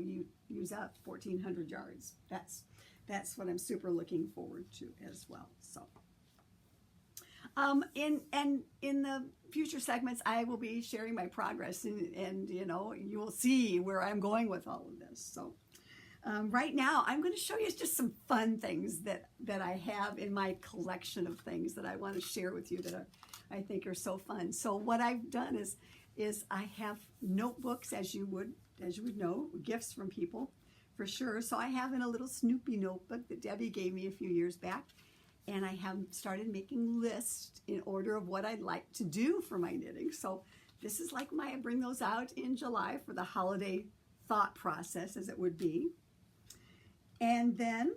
use up 1,400 yards. That's what I'm super looking forward to as well. So, in the future segments, I will be sharing my progress, and you will see where I'm going with all of this. So. Right now, I'm going to show you just some fun things that I have in my collection of things that I want to share with you that I think are so fun. So what I've done is I have notebooks, as you would know, gifts from people for sure. So I have in a little Snoopy notebook that Debbie gave me a few years back, and I have started making lists in order of what I'd like to do for my knitting. So this is like I bring those out in July for the holiday thought process, as it would be. And then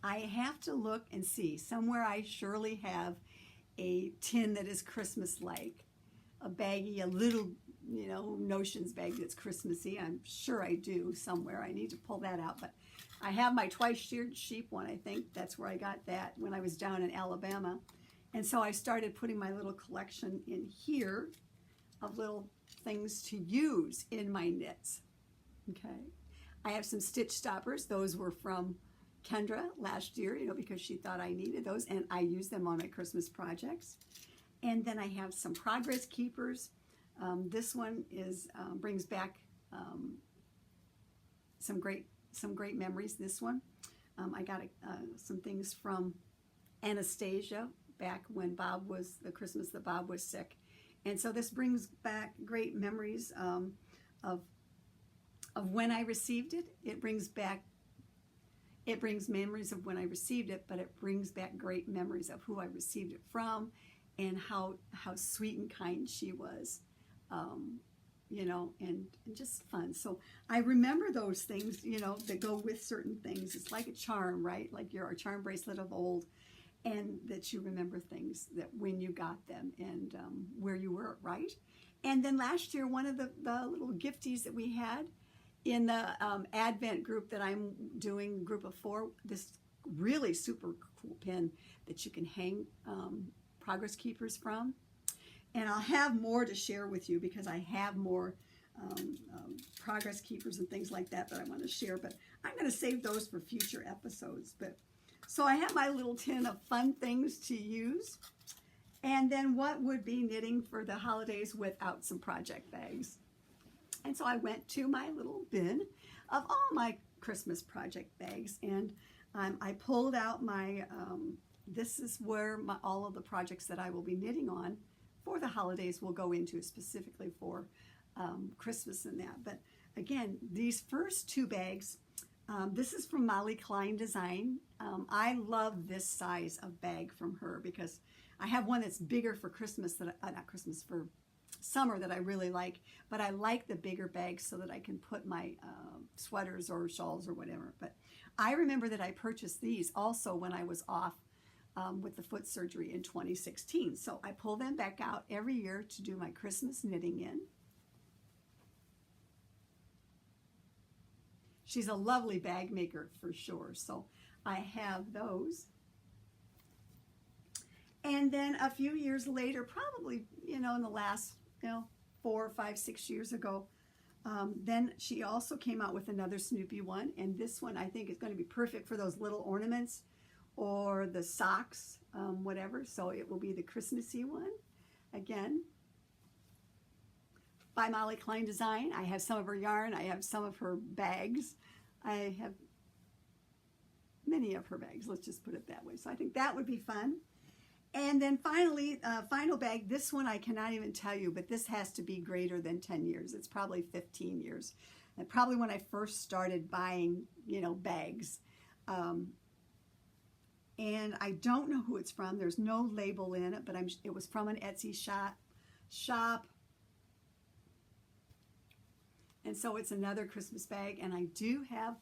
I have to look and see. Somewhere I surely have a tin that is Christmas-like, a baggie, a little, notions bag that's Christmassy. I'm sure I do somewhere. I need to pull that out. But I have my twice-sheared sheep one, I think. That's where I got that when I was down in Alabama. And so I started putting my little collection in here of little things to use in my knits. Okay. I have some stitch stoppers. Those were from Kendra last year, because she thought I needed those, and I use them on my Christmas projects. And then I have some progress keepers. This one brings back some great memories. This one, I got some things from Anastasia back when the Christmas that Bob was sick, and so this brings back great memories of when I received it. It brings memories of when I received it, but it brings back great memories of who I received it from and how sweet and kind she was, and just fun. So I remember those things, that go with certain things. It's like a charm, right? Like you're a charm bracelet of old, and that you remember things that when you got them and where you were, right? And then last year, one of the little gifties that we had in the Advent group that I'm doing, group of 4, this really super cool pin that you can hang progress keepers from. And I'll have more to share with you because I have more progress keepers and things like that I want to share, but I'm going to save those for future episodes. But so I have my little tin of fun things to use. And then what would be knitting for the holidays without some project bags? And so I went to my little bin of all my Christmas project bags, and I pulled out my, this is where all of the projects that I will be knitting on for the holidays will go into, specifically for Christmas and that. But again, these first 2 bags, this is from Molly Klein Design. I love this size of bag from her because I have one that's bigger for Christmas, for summer, that I really like, but I like the bigger bags so that I can put my sweaters or shawls or whatever. But I remember that I purchased these also when I was off with the foot surgery in 2016. So I pull them back out every year to do my Christmas knitting in. She's a lovely bag maker for sure. So I have those. And then a few years later, probably, in the last, 4, 5, 6 years ago, then she also came out with another Snoopy one. And this one I think is going to be perfect for those little ornaments or the socks, whatever. So it will be the Christmassy one. Again, by Molly Klein Design. I have some of her yarn. I have some of her bags. I have many of her bags. Let's just put it that way. So I think that would be fun. And then finally, final bag. This one I cannot even tell you, but this has to be greater than 10 years. It's probably 15 years. And probably when I first started buying, bags. And I don't know who it's from. There's no label in it, but it was from an Etsy shop. And so it's another Christmas bag. And I have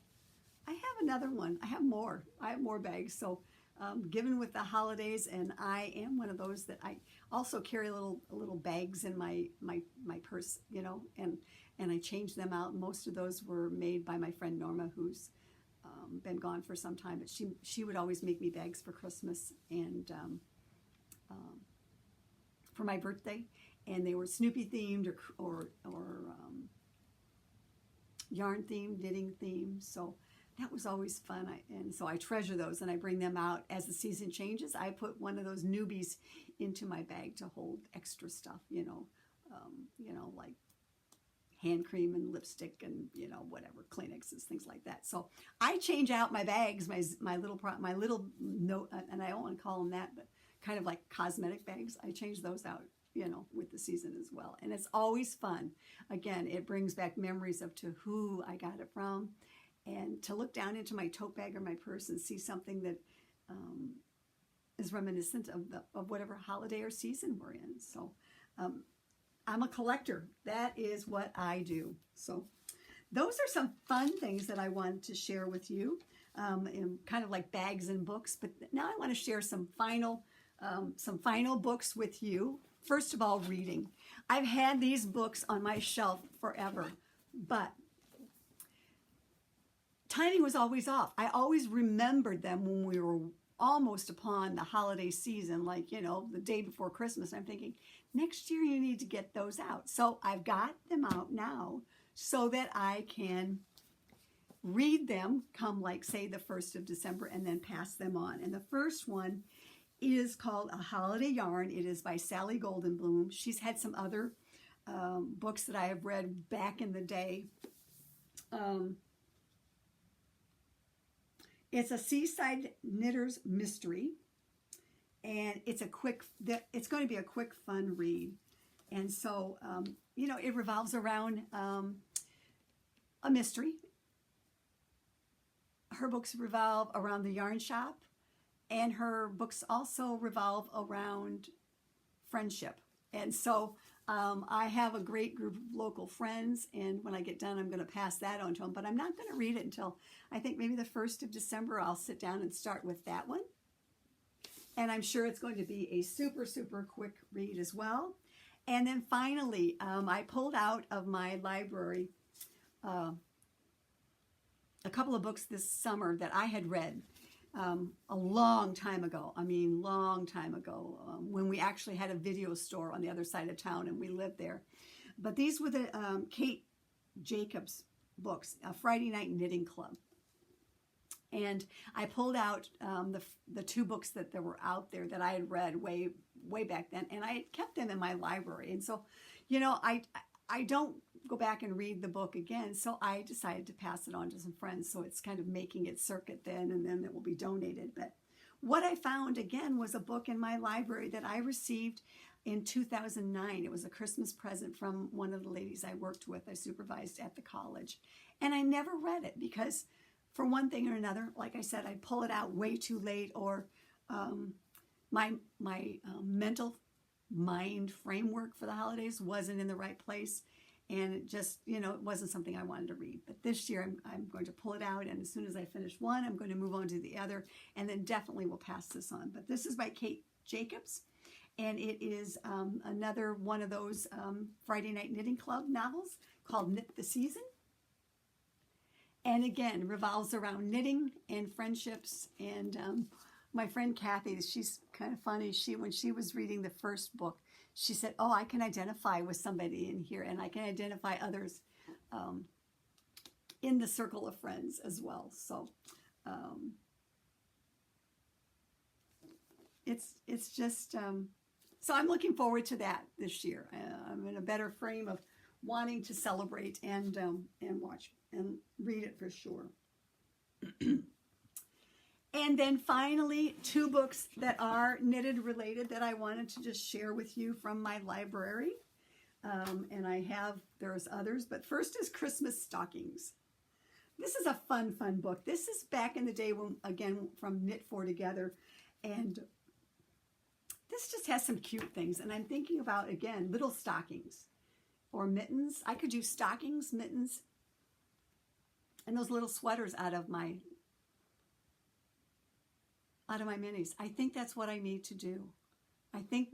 another one. I have more bags. So given with the holidays, and I am one of those that I also carry little bags in my purse, and I change them out. Most of those were made by my friend Norma, who's been gone for some time, but she would always make me bags for Christmas and for my birthday, and they were Snoopy themed or yarn themed, knitting themed. So that was always fun, and so I treasure those, and I bring them out as the season changes. I put one of those newbies into my bag to hold extra stuff, like hand cream and lipstick and whatever, Kleenexes, things like that. So I change out my bags, my little note, and I don't want to call them that, but kind of like cosmetic bags. I change those out, with the season as well, and it's always fun. Again, it brings back memories of to who I got it from. And to look down into my tote bag or my purse and see something that is reminiscent of whatever holiday or season we're in. So I'm a collector. That is what I do. So those are some fun things that I wanted to share with you, in kind of like bags and books. But now I want to share some final books with you. First of all, reading. I've had these books on my shelf forever, but timing was always off. I always remembered them when we were almost upon the holiday season, like, the day before Christmas. I'm thinking, next year you need to get those out. So I've got them out now so that I can read them come, like, say, the 1st of December and then pass them on. And the first one is called A Holiday Yarn. It is by Sally Goldenbaum. She's had some other books that I have read back in the day. It's a Seaside Knitter's Mystery, and it's going to be a quick, fun read. And so, it revolves around a mystery. Her books revolve around the yarn shop, and her books also revolve around friendship. And so I have a great group of local friends, and when I get done, I'm going to pass that on to them. But I'm not going to read it until I think maybe the 1st of December. I'll sit down and start with that one. And I'm sure it's going to be a super, super quick read as well. And then finally, I pulled out of my library a couple of books this summer that I had read a long time ago. Long time ago, when we actually had a video store on the other side of town and we lived there. But these were the Kate Jacobs books, A Friday Night Knitting Club. And I pulled out the 2 books that were out there that I had read way back then, and I had kept them in my library. And so, I don't go back and read the book again, so I decided to pass it on to some friends. So it's kind of making its circuit then, and then it will be donated. But what I found again was a book in my library that I received in 2009. It was a Christmas present from one of the ladies I worked with, I supervised at the college. And I never read it because for one thing or another, like I said, I pull it out way too late, or my mental mind framework for the holidays wasn't in the right place. And it just, it wasn't something I wanted to read. But this year, I'm going to pull it out. And as soon as I finish one, I'm going to move on to the other. And then definitely will pass this on. But this is by Kate Jacobs. And it is another one of those Friday Night Knitting Club novels called Knit the Season. And again, revolves around knitting and friendships and my friend Kathy, she's kind of funny. When she was reading the first book, she said, oh, I can identify with somebody in here, and I can identify others in the circle of friends as well. So it's just, so I'm looking forward to that this year. I'm in a better frame of wanting to celebrate and watch and read it for sure. And then finally, 2 books that are knitted related that I wanted to just share with you from my library. And there's others, but first is Christmas Stockings. This is a fun book. This is back in the day when, again, from Knit 4 Together. And this just has some cute things. And I'm thinking about, again, little stockings or mittens. I could do stockings, mittens, and those little sweaters out of my minis. I think that's what I need to do. I think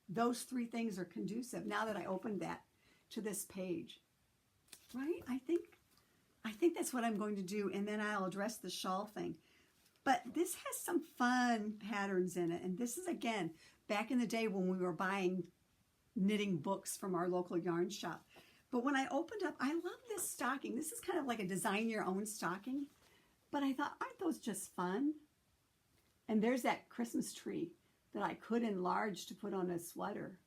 those 3 things are conducive now that I opened that to this page. Right? I think that's what I'm going to do, and then I'll address the shawl thing. But this has some fun patterns in it, and this is, again, back in the day when we were buying knitting books from our local yarn shop. But when I opened up, I love this stocking. This is kind of like a design your own stocking. But I thought, aren't those just fun? And there's that Christmas tree that I could enlarge to put on a sweater.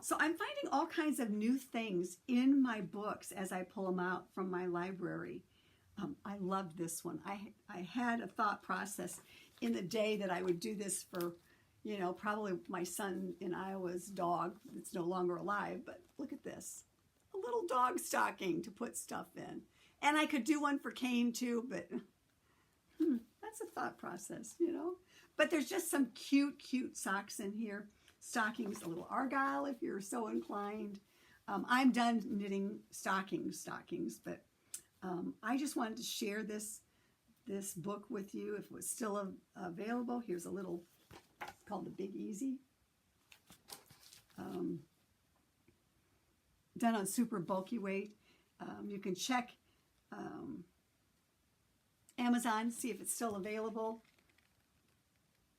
So I'm finding all kinds of new things in my books as I pull them out from my library. I love this one. I had a thought process in the day that I would do this for, probably my son in Iowa's dog that's no longer alive. But look at this, a little dog stocking to put stuff in. And I could do one for Kane too, but that's a thought process, But there's just some cute socks in here. Stockings, a little argyle if you're so inclined. I'm done knitting stockings, but I just wanted to share this book with you if it was still available. Here's a little, it's called the Big Easy. Done on super bulky weight. You can check Amazon, see if it's still available.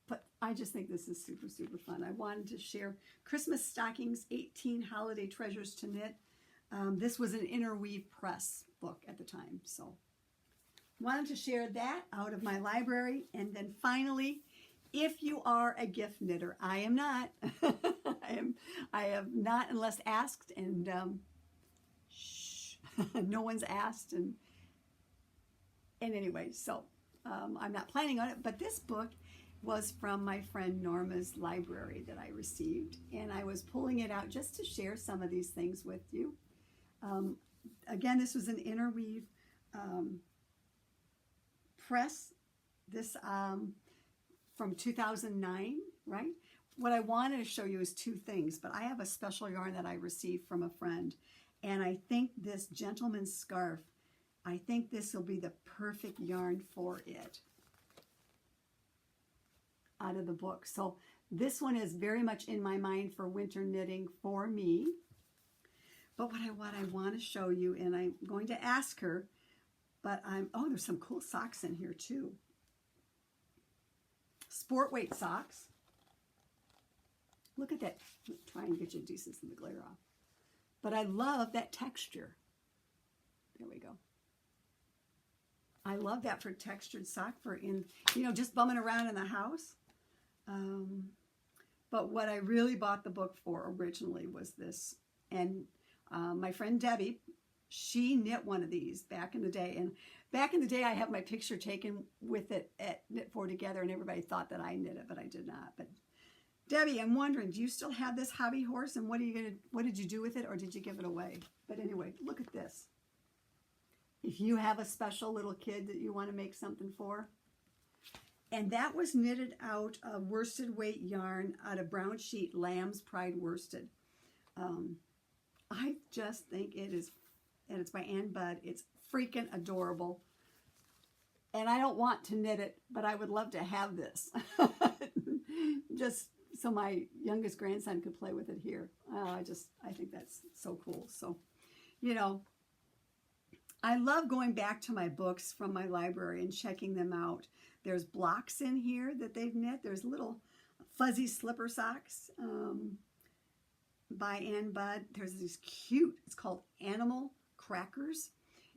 But I just think this is super fun. I wanted to share Christmas Stockings, 18 Holiday Treasures to Knit. This was an Interweave Press book at the time. So wanted to share that out of my library. And then finally, if you are a gift knitter, I am not. I have not unless asked, and no one's asked. And anyway, so I'm not planning on it, but this book was from my friend Norma's library that I received, and I was pulling it out just to share some of these things with you. Again, this was an Interweave press, this from 2009, right? What I wanted to show you is 2 things, but I have a special yarn that I received from a friend, and I think this gentleman's scarf, I think this will be the perfect yarn for it out of the book. So this one is very much in my mind for winter knitting for me. But what I want to show you, and I'm going to ask her, but there's some cool socks in here too. Sport weight socks. Look at that. Try and get you a decent of the glare off. But I love that texture. There we go. I love that for textured sock for just bumming around in the house. But what I really bought the book for originally was this. And my friend Debbie, she knit one of these back in the day. And back in the day, I have my picture taken with it at Knit 4 Together, and everybody thought that I knit it, but I did not. But Debbie, I'm wondering, do you still have this hobby horse? And what did you do with it, or did you give it away? But anyway, look at this. If you have a special little kid that you want to make something for. And that was knitted out of worsted weight yarn out of brown sheet Lamb's Pride worsted. I just think it is, and it's by Ann Budd. It's freaking adorable. And I don't want to knit it, but I would love to have this. Just so my youngest grandson could play with it here. I think that's so cool. So, I love going back to my books from my library and checking them out. There's blocks in here that they've knit. There's little fuzzy slipper socks by Ann Budd. There's these cute, it's called Animal Crackers,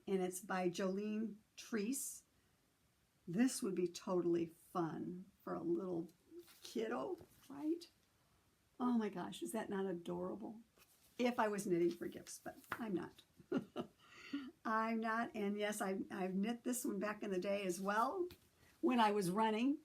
and it's by Jolene Treese. This would be totally fun for a little kiddo, right? Oh my gosh, is that not adorable? If I was knitting for gifts, but I'm not. I'm not, and yes, I've knit this one back in the day as well. When I was running,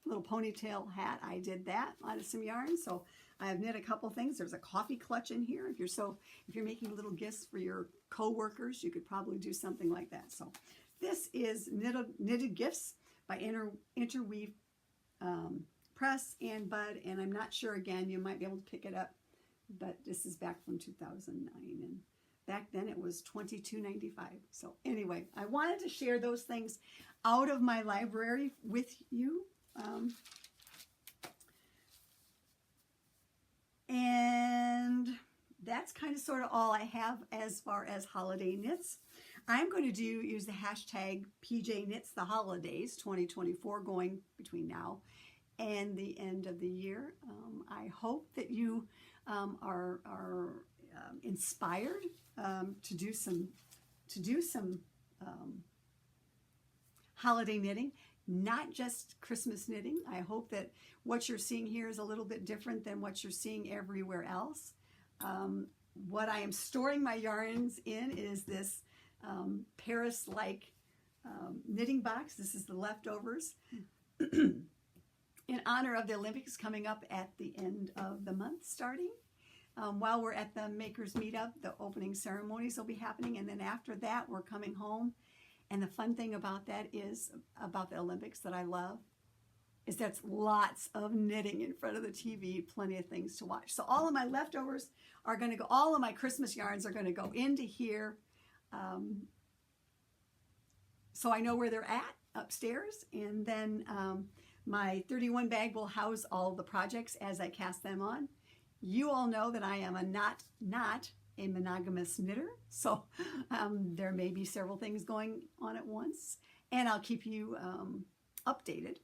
little ponytail hat, I did that out of some yarn. So I have knit a couple things. There's a coffee clutch in here. If you're making little gifts for your co-workers, you could probably do something like that. So this is Knitted Gifts by Interweave Press and Bud, and I'm not sure, again, you might be able to pick it up, but this is back from 2009, and back then it was $22.95. So anyway, I wanted to share those things out of my library with you. And that's kind of sort of all I have as far as holiday knits. I'm going to use the hashtag PJKnits the holidays 2024 going between now and the end of the year. I hope that you are inspired to do some holiday knitting, not just Christmas knitting. I hope that what you're seeing here is a little bit different than what you're seeing everywhere else. What I am storing my yarns in is this Paris-like knitting box. This is the leftovers in honor of the Olympics coming up at the end of the month starting. While we're at the Makers Meetup, the opening ceremonies will be happening, and then after that, we're coming home. And the fun thing about that is, about the Olympics that I love, is that's lots of knitting in front of the TV, plenty of things to watch. So all of my leftovers are going to go, all of my Christmas yarns are going to go into here. So I know where they're at upstairs, and then my 31 bag will house all the projects as I cast them on. You all know that I am not a monogamous knitter, so there may be several things going on at once, and I'll keep you updated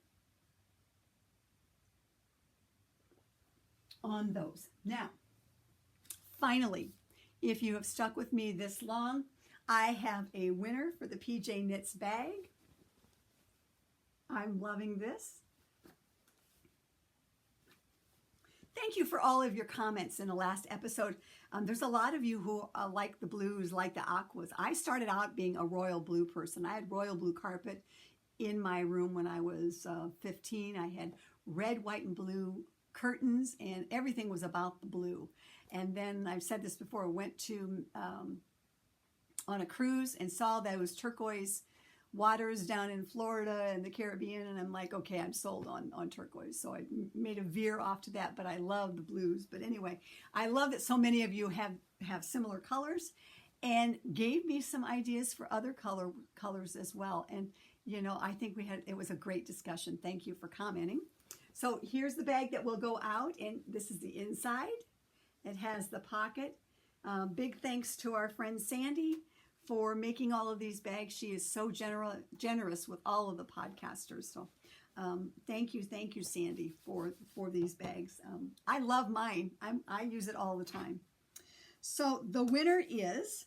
on those. Now, finally, if you have stuck with me this long, I have a winner for the PJ Knits bag. I'm loving this. Thank you for all of your comments in the last episode. There's a lot of you who like the blues, like the aquas. I started out being a royal blue person. I had royal blue carpet in my room when I was 15. I had red, white, and blue curtains, and everything was about the blue. And then, I've said this before, I went to on a cruise and saw those turquoise waters down in Florida and the Caribbean, and I'm like, okay, I'm sold on turquoise. So I made a veer off to that, but I love the blues. But anyway, I love that so many of you have similar colors and gave me some ideas for other colors as well. And you know, I think it was a great discussion. Thank you for commenting. So here's the bag that will go out, and this is the inside. It has the pocket. Big thanks to our friend Sandy for making all of these bags. She is so generous with all of the podcasters. So thank you, Sandy, for these bags. I love mine. I use it all the time. So the winner is,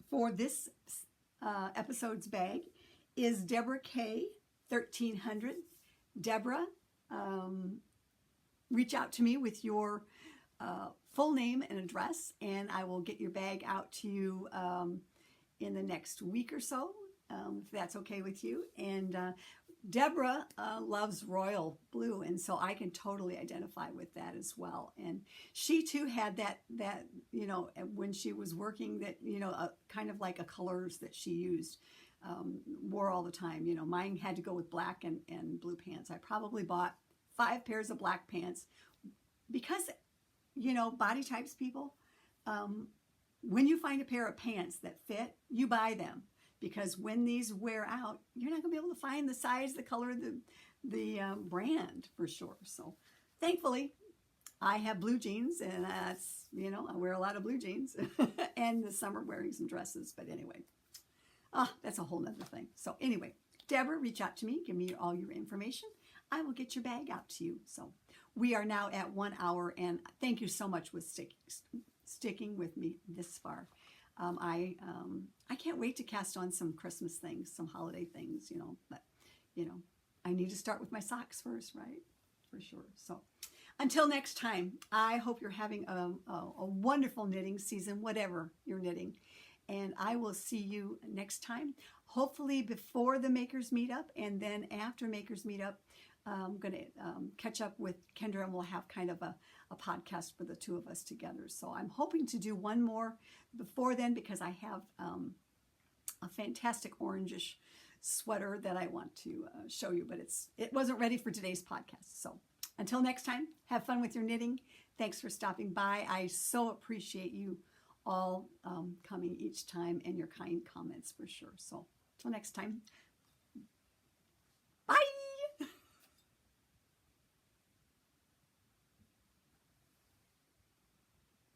for this episode's bag, is Deborah K. 1300. Deborah, reach out to me with your full name and address, and I will get your bag out to you in the next week or so, if that's okay with you. And Deborah loves royal blue, and so I can totally identify with that as well. And she too had that you know, when she was working, that, you know, kind of like a colors that she used, wore all the time. You know, mine had to go with black and blue pants. I probably bought 5 pairs of black pants because, you know, body types, people, when you find a pair of pants that fit, you buy them, because when these wear out, you're not gonna be able to find the size, the color, the brand for sure. So thankfully, I have blue jeans, and that's, you know, I wear a lot of blue jeans. And this summer wearing some dresses. But anyway, that's a whole nother thing. So anyway, Deborah, reach out to me. Give me all your information. I will get your bag out to you. So we are now at 1 hour, and thank you so much with sticking with me this far. I can't wait to cast on some Christmas things, some holiday things, you know, but, you know, I need to start with my socks first, right? For sure. So until next time, I hope you're having a wonderful knitting season, whatever you're knitting. And I will see you next time, hopefully before the Makers Meetup, and then after Makers Meetup, I'm going to catch up with Kendra, and we'll have kind of a podcast for the two of us together. So I'm hoping to do one more before then, because I have a fantastic orangish sweater that I want to show you, but it wasn't ready for today's podcast. So until next time, have fun with your knitting. Thanks for stopping by. I so appreciate you all coming each time, and your kind comments for sure. So until next time,